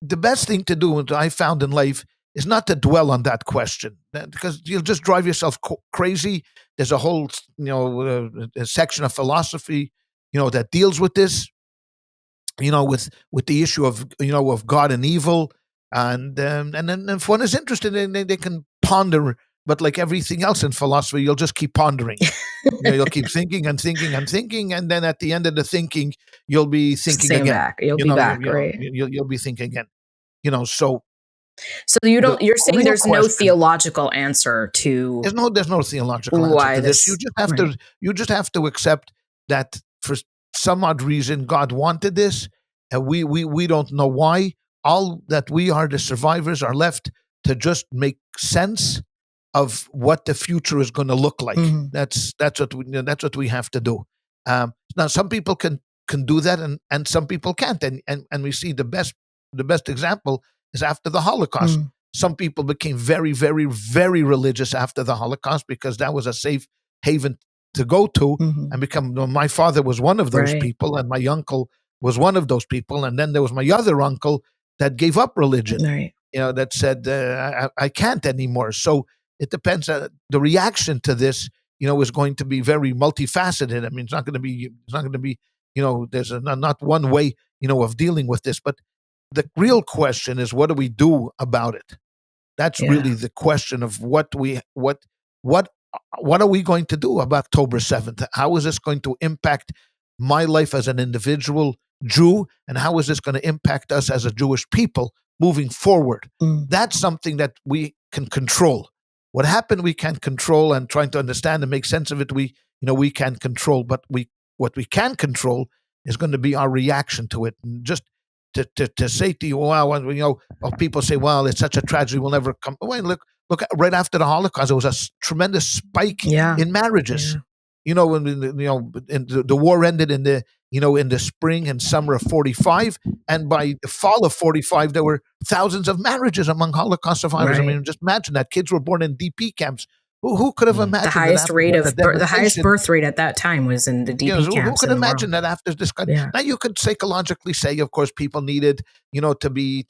the best thing to do, what I found in life, is not to dwell on that question, because you'll just drive yourself crazy. There's a whole, a section of philosophy, that deals with this, with the issue of, of God and evil, and then if one is interested, they can ponder. But like everything else in philosophy, you'll just keep pondering. You'll keep thinking and thinking and thinking, and then at the end of the thinking, you'll be thinking again. Back. You'll be back, right? You'll be thinking again. So you don't. You're saying there's no theological answer to. There's no theological answer to this. You just have to accept that for some odd reason God wanted this, and we don't know why. All that we are, the survivors, are left to just make sense of what the future is going to look like. That's what we have to do. Now, some people can do that, and some people can't. And we see the best example is after the Holocaust. Some people became very, very, very religious after the Holocaust, because that was a safe haven to go to and become. My father was one of those people, and my uncle was one of those people, and then there was my other uncle that gave up religion. That said, I can't anymore. So it depends. The reaction to this, is going to be very multifaceted. I mean, it's not going to be. There's not one way, of dealing with this. But the real question is, what do we do about it? That's really the question of what are we going to do about October 7th? How is this going to impact my life as an individual Jew, and how is this going to impact us as a Jewish people moving forward? That's something that we can control. What happened, we can't control, and trying to understand and make sense of it, we can't control. But what we can control is going to be our reaction to it. And just to say to you, well, people say, well, it's such a tragedy, we'll never come. Well, look, right after the Holocaust, there was a tremendous spike in marriages. When the war ended in the spring and summer of 45, and by the fall of 45, there were thousands of marriages among Holocaust survivors. Right. I mean, just imagine that kids were born in DP camps. Who could have imagined the highest birth rate at that time was in the DP camps? Who could imagine that after this kind? Now you could psychologically say, of course, people needed, to be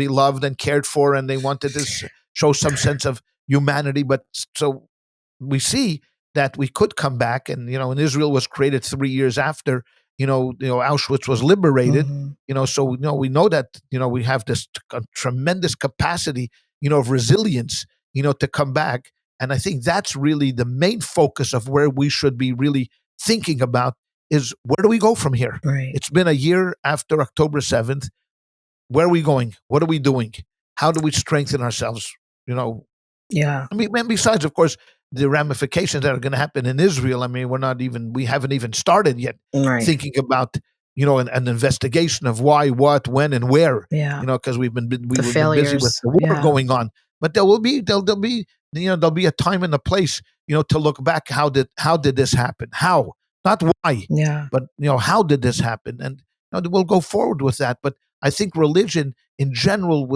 loved and cared for, and they wanted to show some sense of humanity. But so we see that we could come back, and and Israel was created 3 years after Auschwitz was liberated. So we know that we have this tremendous capacity of resilience to come back. And I think that's really the main focus of where we should be really thinking about is, where do we go from here? Right. It's been a year after October 7th. Where are we going? What are we doing? How do we strengthen ourselves? Yeah. I mean, and besides, of course, the ramifications that are going to happen in Israel. I mean, we haven't even started yet thinking about, an investigation of why, what, when, and where. Yeah. Because we were busy with the war going on. But there'll be a time and a place, to look back. How did this happen? How, not why, but how did this happen? And we'll go forward with that. But I think religion in general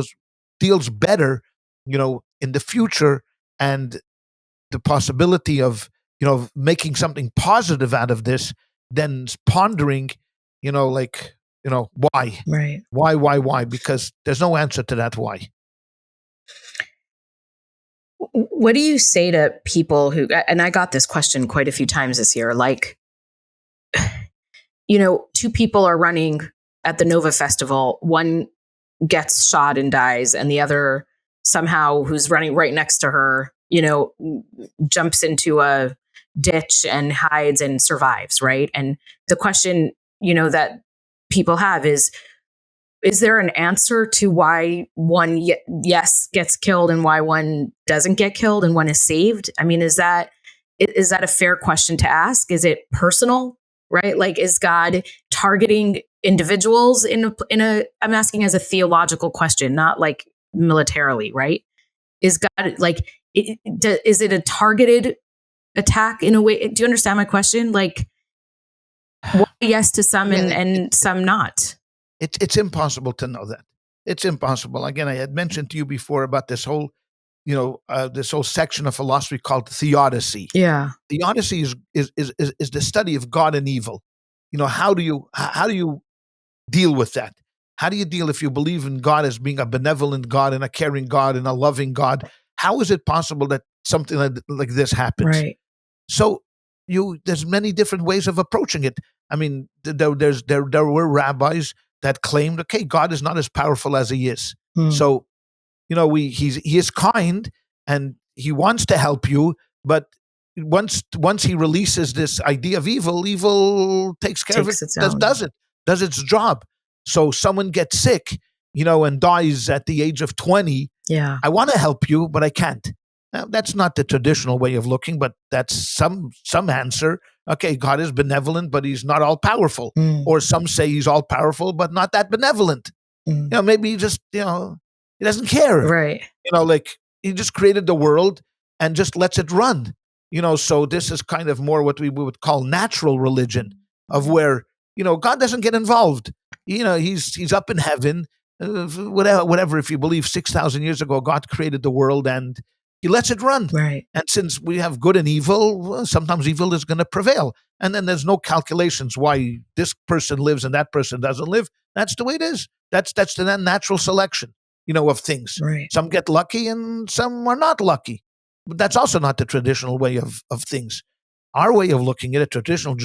deals better, in the future, and the possibility of making something positive out of this than pondering, why, right? Why? Because there's no answer to that why. What do you say to people who, and I got this question quite a few times this year, like, two people are running at the Nova Festival. One gets shot and dies, and the other somehow, who's running right next to her, jumps into a ditch and hides and survives, right? And the question, that people have is there an answer to why one, gets killed and why one doesn't get killed and one is saved? I mean, is that a fair question to ask? Is it personal, right? Like, is God targeting individuals I'm asking as a theological question, not like militarily, right? Is God like, is it a targeted attack in a way? Do you understand my question? Like, why yes to some and some not? It's impossible to know that. It's impossible. Again, I had mentioned to you before about this whole, this whole section of philosophy called theodicy. Yeah, theodicy is the study of God and evil. How do you deal with that? How do you deal if you believe in God as being a benevolent God and a caring God and a loving God? How is it possible that something like this happens? right. So there's many different ways of approaching it. I mean, there were rabbis that claimed, okay, God is not as powerful as he is. So, he is kind and he wants to help you, but once he releases this idea of evil takes care of it, does its job. So someone gets sick, and dies at the age of 20. Yeah. I want to help you, but I can't. Now, that's not the traditional way of looking, but that's some answer. Okay, God is benevolent, but he's not all powerful. Or some say he's all powerful, but not that benevolent. Maybe he just, he doesn't care. Right. Like he just created the world and just lets it run. So this is kind of more what we would call natural religion, of where, God doesn't get involved. He's up in heaven, whatever. If you believe 6,000 years ago, God created the world and he lets it run. Right. And since we have good and evil, well, sometimes evil is going to prevail. And then there's no calculations why this person lives and that person doesn't live. That's the way it is. That's the natural selection, of things. Right. Some get lucky and some are not lucky. But that's also not the traditional way of things. Our way of looking at it, traditional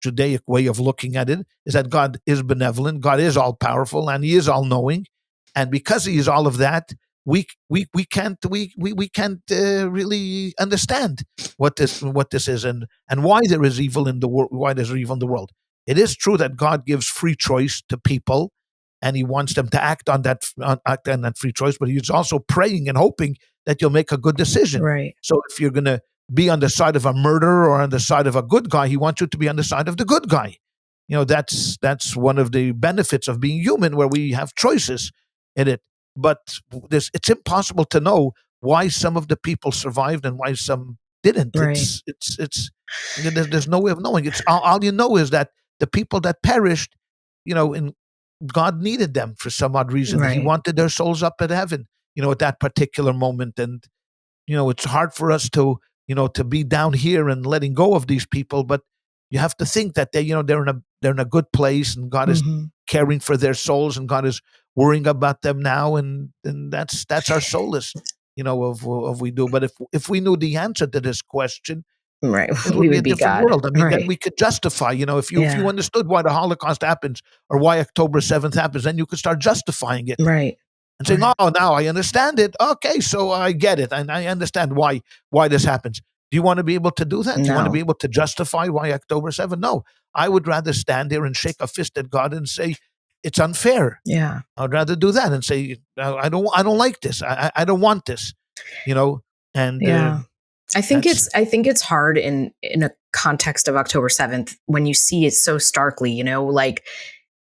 Judaic way of looking at it is that God is benevolent, God is all powerful, and He is all knowing, and because He is all of that, we can't really understand what this is, and why there is evil in the world, why there's evil in the world. It is true that God gives free choice to people, and He wants them to act on that free choice, but He's also praying and hoping that you'll make a good decision. Right. So if you're going to be on the side of a murderer or on the side of a good guy, He wants you to be on the side of the good guy. That's one of the benefits of being human, where we have choices in it. But it's impossible to know why some of the people survived and why some didn't. Right. There's no way of knowing. It's all you know is that the people that perished, in God needed them for some odd reason. Right. He wanted their souls up at heaven, at that particular moment. And, it's hard for us to be down here and letting go of these people, but you have to think that they're in a good place, and God is caring for their souls, and God is worrying about them now, and that's our solace, of we do. But if we knew the answer to this question, right, it would be a different God. world. I mean, right. then we could justify, if you understood why the Holocaust happens or why October 7th happens, then you could start justifying it. Right. And saying, oh, now I understand it. Okay, so I get it. And I understand why this happens. Do you want to be able to do that? No. Do you want to be able to justify why October 7th? No. I would rather stand there and shake a fist at God and say, it's unfair. Yeah. I'd rather do that and say, I don't like this. I don't want this, and yeah. I think it's hard in a context of October 7th when you see it so starkly, like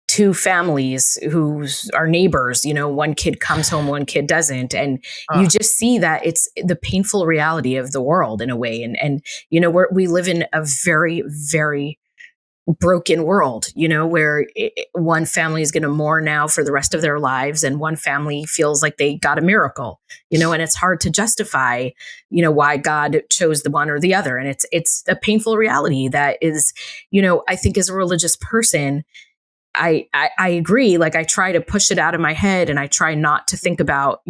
two families who are neighbors, one kid comes home, one kid doesn't. And you just see that it's the painful reality of the world in a way. And we live in a very, very broken world, where one family is going to mourn now for the rest of their lives, and one family feels like they got a miracle, and it's hard to justify, why God chose the one or the other. And it's a painful reality that is, I think as a religious person, I agree. Like, I try to push it out of my head, and I try not to think about,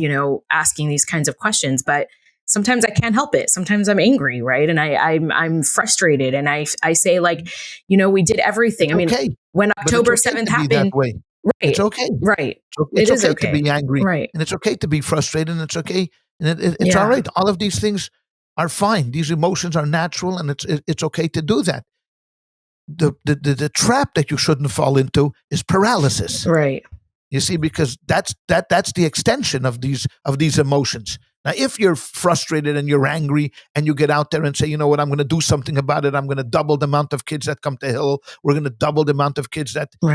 asking these kinds of questions, but sometimes I can't help it. Sometimes I'm angry, right? And I'm frustrated, and I say, like, we did everything. It's okay. When October 7th happened, right? It's okay. Right. It's okay to be angry, right? And it's okay to be frustrated, and it's okay, and it's all right. All of these things are fine. These emotions are natural, and it's okay to do that. The trap that you shouldn't fall into is paralysis, right? You see, because that's the extension of these emotions. Now, if you're frustrated and you're angry and you get out there and say, you know what, I'm going to do something about it. I'm going to double the amount of kids that come to Hill. We're going to double the amount of kids that, go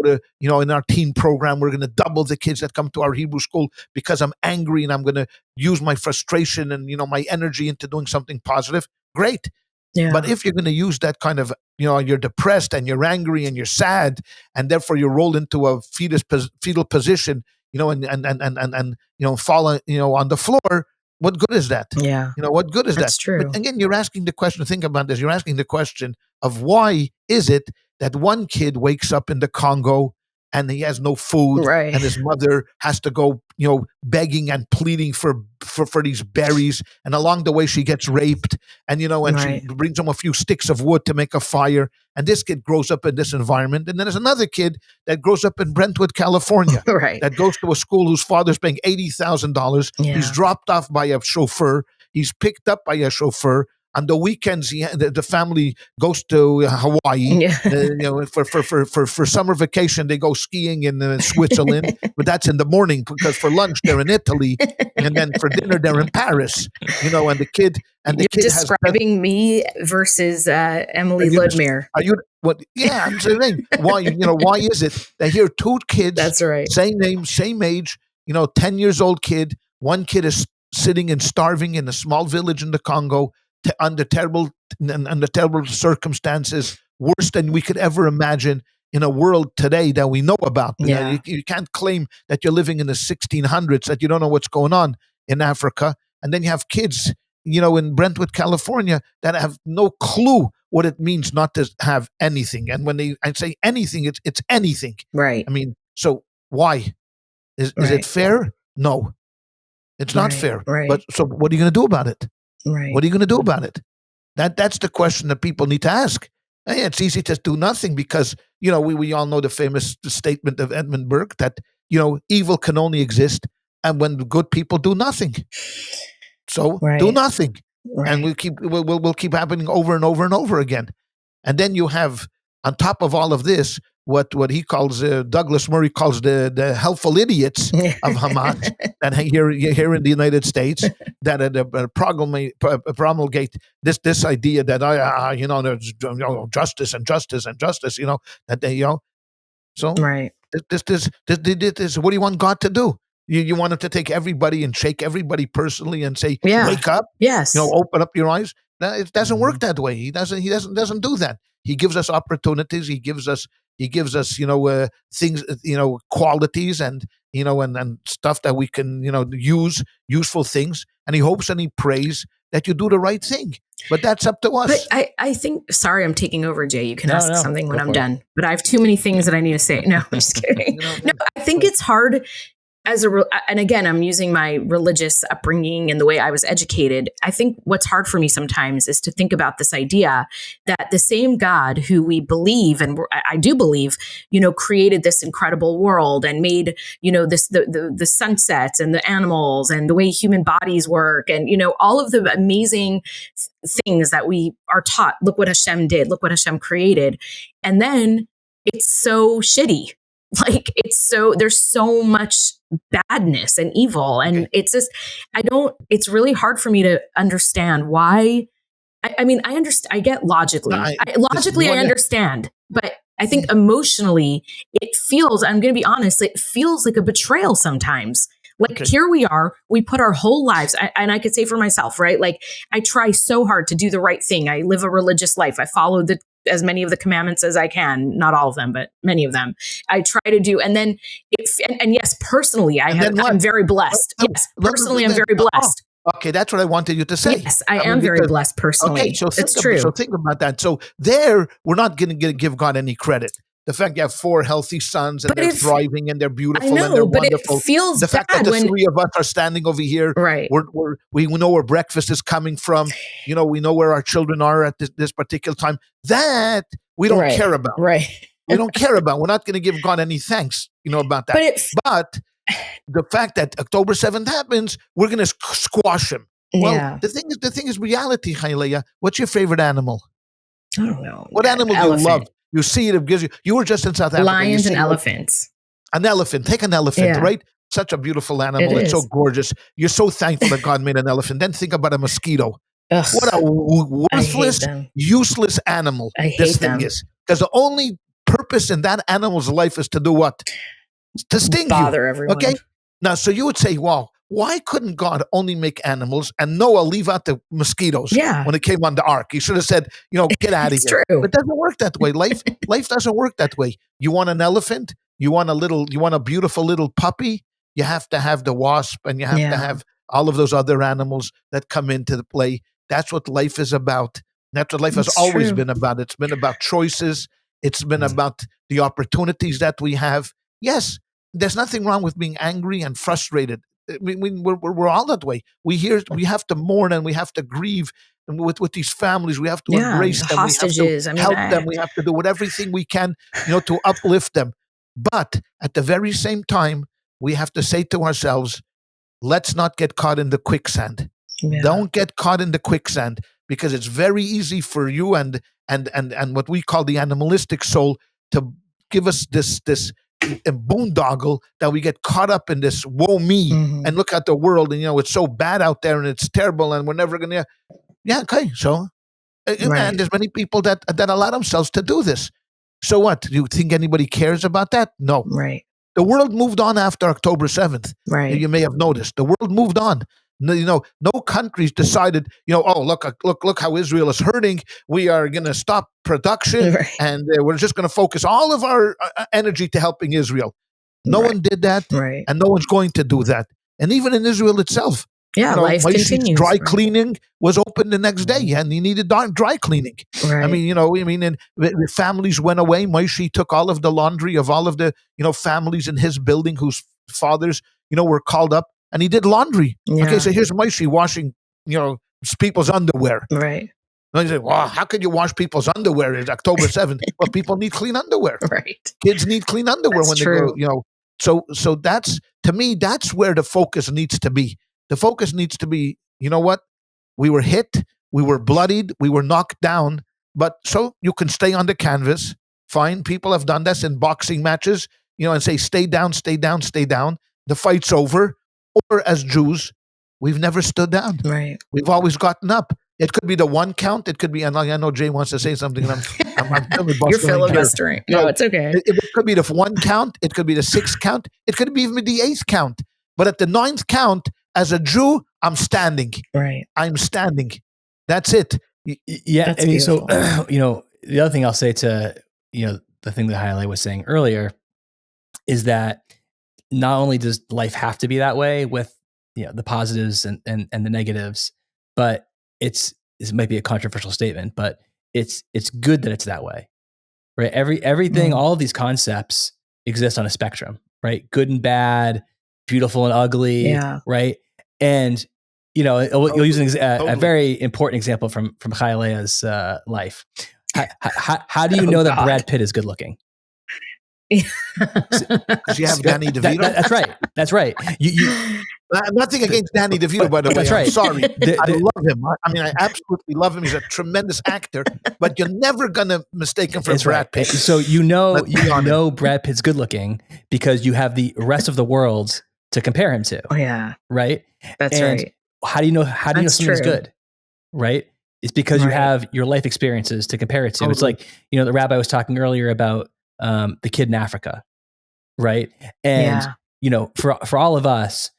to, in our teen program. We're going to double the kids that come to our Hebrew school because I'm angry, and I'm going to use my frustration and, my energy into doing something positive. Great. Yeah. But if you're going to use that kind of, you're depressed and you're angry and you're sad, and therefore you roll into a fetal position, and fall, on the floor, what good is that? Yeah. What good is That's that? true. But again, you're asking the question, think about this. You're asking the question of why is it that one kid wakes up in the Congo and he has no food, right, and his mother has to go, begging and pleading for these berries, and along the way she gets raped, and and she brings him a few sticks of wood to make a fire, and this kid grows up in this environment. And then there's another kid that grows up in Brentwood, California, that goes to a school whose father's paying $80,000. He's dropped off by a chauffeur. He's picked up by a chauffeur. On the weekends, the family goes to Hawaii. For summer vacation, they go skiing in Switzerland, but that's in the morning, because for lunch they're in Italy, and then for dinner they're in Paris. And the kid You're describing me versus Emily Ludmere. Are you? What? Yeah, I'm saying why. Why is it that here two kids, that's right, same name, same age, 10 years old kid. One kid is sitting and starving in a small village in the Congo, under terrible circumstances, worse than we could ever imagine in a world today that we know about. You can't claim that you're living in the 1600s, that you don't know what's going on in Africa. And then you have kids, in Brentwood, California, that have no clue what it means not to have anything. And when I say anything, it's anything. Right. I mean, so why? Is it fair? No, it's not fair. Right. But so what are you going to do about it? Right. What are you going to do about it? That's the question that people need to ask. And it's easy to do nothing because, we all know the famous statement of Edmund Burke that, evil can only exist and when good people do nothing. So do nothing. Right. And we'll keep happening over and over and over again. And then you have, on top of all of this, what he calls, Douglas Murray calls the helpful idiots of Hamas that here in the United States that promulgate this idea that there's justice and justice and justice, that they so right. This what do you want God to do? You want him to take everybody and shake everybody personally and say, wake up, yes, open up your eyes. It doesn't work that way. He doesn't do that. He gives us opportunities. He gives us things, qualities and and stuff that we can use, useful things. And he hopes and he prays that you do the right thing. But that's up to us. But I think, sorry, I'm taking over, Jay. You can ask something when I'm done. But I have too many things that I need to say. No, I'm just kidding. No, I think it's hard. And again, I'm using my religious upbringing and the way I was educated. I think what's hard for me sometimes is to think about this idea that the same God who we believe, and I do believe, created this incredible world and made, the sunsets and the animals and the way human bodies work and, all of the amazing things that we are taught. Look what Hashem did. Look what Hashem created. And then it's so shitty. Like there's so much badness and evil. And it's just, it's really hard for me to understand why. I mean, I understand, I get logically, I understand, but I think emotionally it feels, I'm going to be honest, it feels like a betrayal sometimes. Like here we are, we put our whole lives, and I could say for myself, right? Like I try so hard to do the right thing. I live a religious life. I follow as many of the commandments as I can, not all of them, but many of them I try to do. And then and yes, personally, I'm very blessed. Yes, personally, I'm very blessed. Okay, that's what I wanted you to say. Yes, I am very blessed personally. Okay, so it's true. So think about that. So we're not going to give God any credit. The fact you have 4 healthy sons and they're thriving and they're beautiful and they're wonderful. It feels the fact that the 3 of us are standing over here, right? We know where breakfast is coming from. We know where our children are at this particular time. That we don't care about. Right. We don't care about. We're not going to give God any thanks, about that. But the fact that October 7th happens, we're going to squash him. Well, the thing is reality, Hailea. What's your favorite animal? I don't know. What animal do you love? You see it gives you. You were just in South Africa. Lions and elephants. An elephant. Take an elephant, right? Such a beautiful animal. It's so gorgeous. You're so thankful that God made an elephant. Then think about a mosquito. Ugh, what a worthless, useless animal this thing is. Because the only purpose in that animal's life is to do what? To sting Bother you. Everyone. Okay? Now, so you would say, wow, why couldn't God only make animals and Noah leave out the mosquitoes when it came on the ark? He should have said, get out of here. True. But it doesn't work that way. Life doesn't work that way. You want an elephant? You want a beautiful little puppy? You have to have the wasp and you have to have all of those other animals that come into the play. That's what life is about. That's what life has always been about. It's been about choices. It's been about the opportunities that we have. Yes, there's nothing wrong with being angry and frustrated. We're all that way. We have to mourn and we have to grieve with these families. We have to embrace them. Hostages. We have to help them. We have to do everything we can, to uplift them. But at the very same time, we have to say to ourselves, let's not get caught in the quicksand. Yeah. Don't get caught in the quicksand, because it's very easy for you and what we call the animalistic soul to give us this boondoggle that we get caught up in this woe me and look at the world and it's so bad out there and it's terrible and we're never gonna so and there's many people that allow themselves to do this. So what? Do you think anybody cares about that? No. Right. The world moved on after October 7th. Right. You may have noticed. The world moved on. No countries decided, oh, look how Israel is hurting. We are going to stop production and we're just going to focus all of our energy to helping Israel. No one did that, and no one's going to do that. And even in Israel itself, life continues. Dry cleaning was open the next day, and he needed dry cleaning. Right. And families went away. Moshe took all of the laundry of all of the families in his building whose fathers were called up. And he did laundry. Yeah. Okay, so here's Moshe washing, people's underwear. Right. And you say, well, how could you wash people's underwear? It's October 7th. Well, people need clean underwear. Right. Kids need clean underwear That's when true. they go, So that's, to me, that's where the focus needs to be. The focus needs to be, you know what? We were hit, we were bloodied, we were knocked down, but so you can stay on the canvas. Fine. People have done this in boxing matches, and say, stay down, stay down, stay down. The fight's over. Or as Jews, we've never stood down. Right. We've always gotten up. It could be the one count. It could be, and I know Jay wants to say something. And I'm You're filibustering. No, it's okay. It could be the one count. It could be the 6th count. It could be even the 8th count. But at the 9th count, as a Jew, I'm standing. Right. I'm standing. That's it. Yeah. That's I mean, beautiful. so, the other thing I'll say to, the thing that Haile was saying earlier is that not only does life have to be that way with, the positives and the negatives, but this might be a controversial statement, but it's good that it's that way, right? Everything, all of these concepts exist on a spectrum, right? Good and bad, beautiful and ugly, right? And, you'll use a very important example from Haile's life. How do you know that Brad Pitt is good looking? Because you have Danny DeVito. That's right. You nothing against Danny DeVito, by the way. That's right. I'm sorry. I love him. I mean, I absolutely love him. He's a tremendous actor, but you're never going to mistake him for Brad Pitt. So Brad Pitt's good looking because you have the rest of the world to compare him to. Oh yeah. Right? That's right. How do you know something's good? Right? It's because you have your life experiences to compare it to. Totally. It's like, the rabbi was talking earlier about the kid in Africa, right? And for all of us,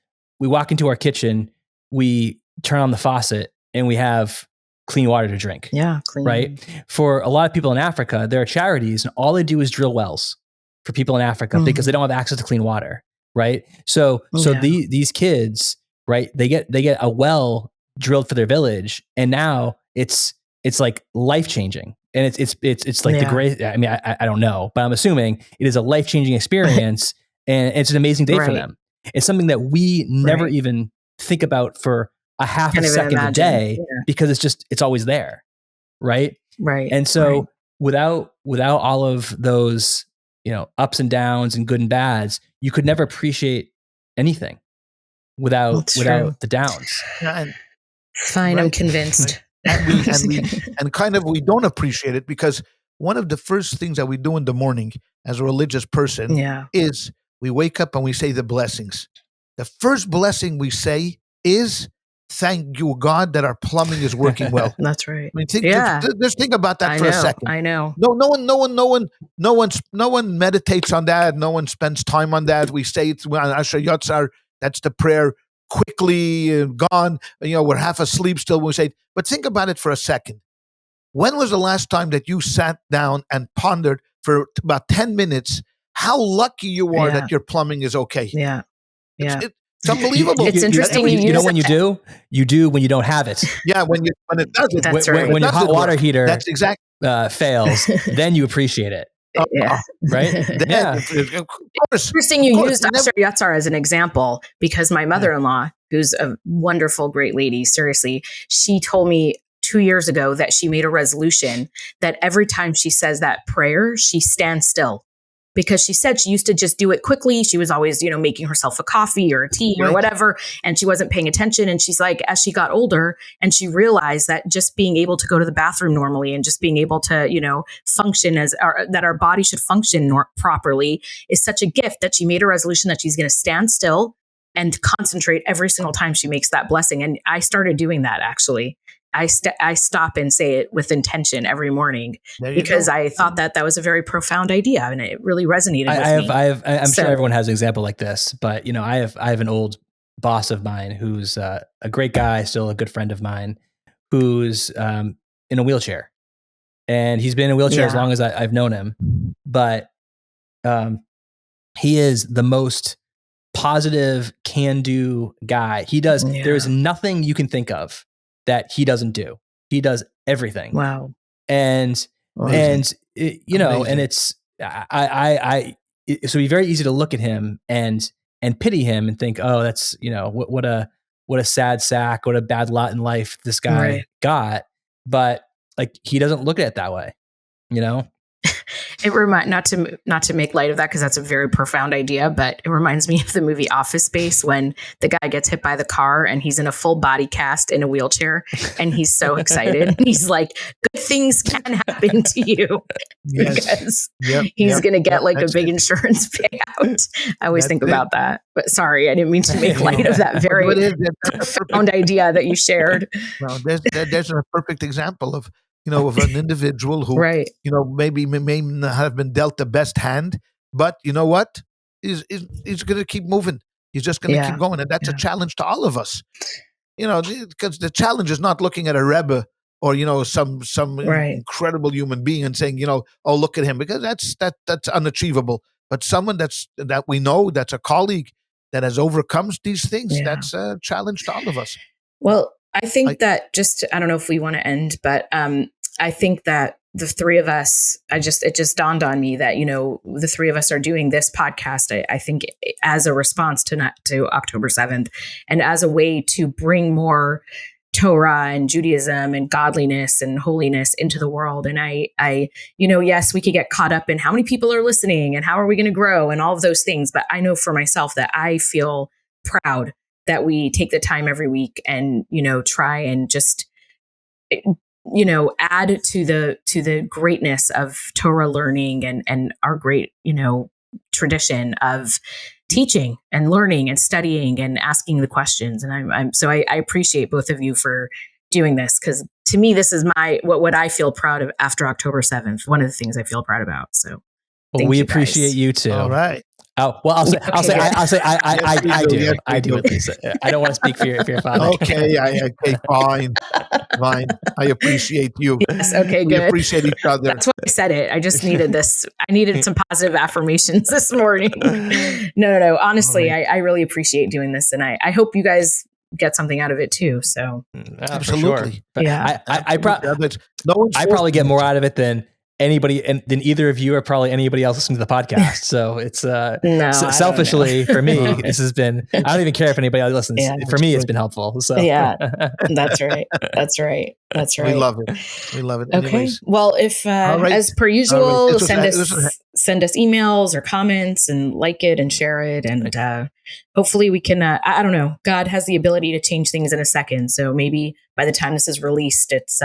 we walk into our kitchen, we turn on the faucet, and we have clean water to drink. Yeah, clean. Right? For a lot of people in Africa, there are charities, and all they do is drill wells for people in Africa because they don't have access to clean water, right? So these kids, right? They get a well drilled for their village, and now it's like life changing. And it's like the great. I mean, I don't know, but I'm assuming it is a life changing experience, and it's an amazing day for them. It's something that we never even think about for a half a second a day because it's always there, right? Right. And so without all of those ups and downs and good and bads, you could never appreciate anything without the downs. Fine, I'm convinced. And kind of we don't appreciate it because one of the first things that we do in the morning as a religious person is we wake up and we say the blessings. The first blessing we say is, thank you, God, that our plumbing is working well. That's right. I mean, just think about that for a second. I know. No one meditates on that. No one spends time on that. We say it on Asher Yotzar. That's the prayer. Quickly gone. We're half asleep still when we say it. But think about it for a second. When was the last time that you sat down and pondered for about 10 minutes how lucky you are that your plumbing is okay? Yeah. Yeah. It's unbelievable. It's interesting. When you do when you don't have it. Yeah, when it doesn't. That's right. When your hot water heater fails, then you appreciate it. Right? Interesting you used Asher Yatzar as an example because my mother-in-law, who's a wonderful, great lady, seriously, she told me 2 years ago that she made a resolution that every time she says that prayer, she stands still. Because she said she used to just do it quickly. She was always, making herself a coffee or a tea or whatever, and she wasn't paying attention. And she's like, as she got older and she realized that just being able to go to the bathroom normally and just being able to, function that our body should function properly is such a gift that she made a resolution that she's going to stand still and concentrate every single time she makes that blessing. And I started doing that actually. I stop and say it with intention every morning because I thought that was a very profound idea and it really resonated with me. I'm sure everyone has an example like this, but I have an old boss of mine who's a great guy, still a good friend of mine, who's in a wheelchair, and he's been in a wheelchair as long as I've known him. But he is the most positive, can-do guy. He does. There's nothing you can think of that he doesn't do. He does everything. Wow. And it's so it's very easy to look at him and pity him and think, oh, that's, what a sad sack, what a bad lot in life this guy got. But like he doesn't look at it that way, you know? It not to make light of that, because that's a very profound idea, but it reminds me of the movie Office Space, when the guy gets hit by the car and he's in a full body cast in a wheelchair and he's so excited. He's like, good things can happen to you, because he's going to get like a big insurance payout. I always think about that, but sorry, I didn't mean to make light of that very profound idea that you shared. Well, there's a perfect example of, of an individual who, maybe may not have been dealt the best hand, but you know what? He's going to keep moving. He's just going to keep going. And that's a challenge to all of us, because the challenge is not looking at a Rebbe or, some incredible human being and saying, oh, look at him, because that's unachievable. But someone that we know, that's a colleague that has overcome these things, that's a challenge to all of us. Well, I think that I don't know if we want to end, but I think that the three of us, it just dawned on me that, the three of us are doing this podcast, I think, as a response to October 7th, and as a way to bring more Torah and Judaism and godliness and holiness into the world. And yes, we could get caught up in how many people are listening and how are we going to grow and all of those things. But I know for myself that I feel proud that we take the time every week and, try and just, add to the greatness of Torah learning and our great, tradition of teaching and learning and studying and asking the questions. And so I appreciate both of you for doing this, because to me, this is what I feel proud of after October 7th. One of the things I feel proud about. So we appreciate you too. All right. Oh, well, I'll say, I do. I do at least. I don't want to speak for your father. Okay, fine. I appreciate you. Yes, okay, good. We appreciate each other. That's why I said it. I just needed this. I needed some positive affirmations this morning. No. Honestly, I really appreciate doing this, and I hope you guys get something out of it too. So absolutely, sure. Yeah. I probably get more out of it than anybody, and than either of you or probably anybody else listening to the podcast. So it's selfishly for me, this has been, I don't even care if anybody else listens. For me, it's been helpful. So that's right. We love it. Okay. Anyways. Well, if as per usual, send us emails or comments and like it and share it. And hopefully we can, I don't know, God has the ability to change things in a second. So maybe by the time this is released, it's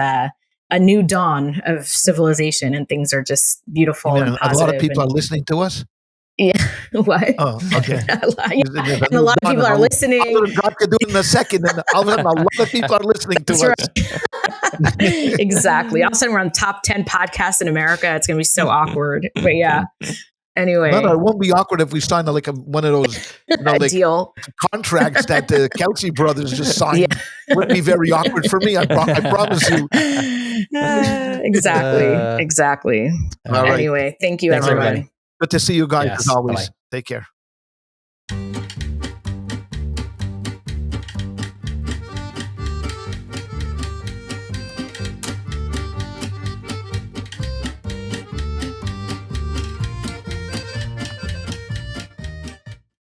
a new dawn of civilization and things are just beautiful and positive. A lot of people are listening to us. Yeah. What? Oh, okay. And a lot of people are listening. God could do it in a second, and all of a sudden, a lot of people are listening to us. Right. Exactly. All of a sudden, we're on top 10 podcasts in America. It's going to be so awkward. But yeah. Anyway, no, it won't be awkward if we sign one of those deal contracts that the Kelsey brothers just signed. Yeah. Wouldn't be very awkward for me. I promise you. Exactly. All right. Anyway, thank you, everyone. Good to see you guys as always. Bye-bye. Take care.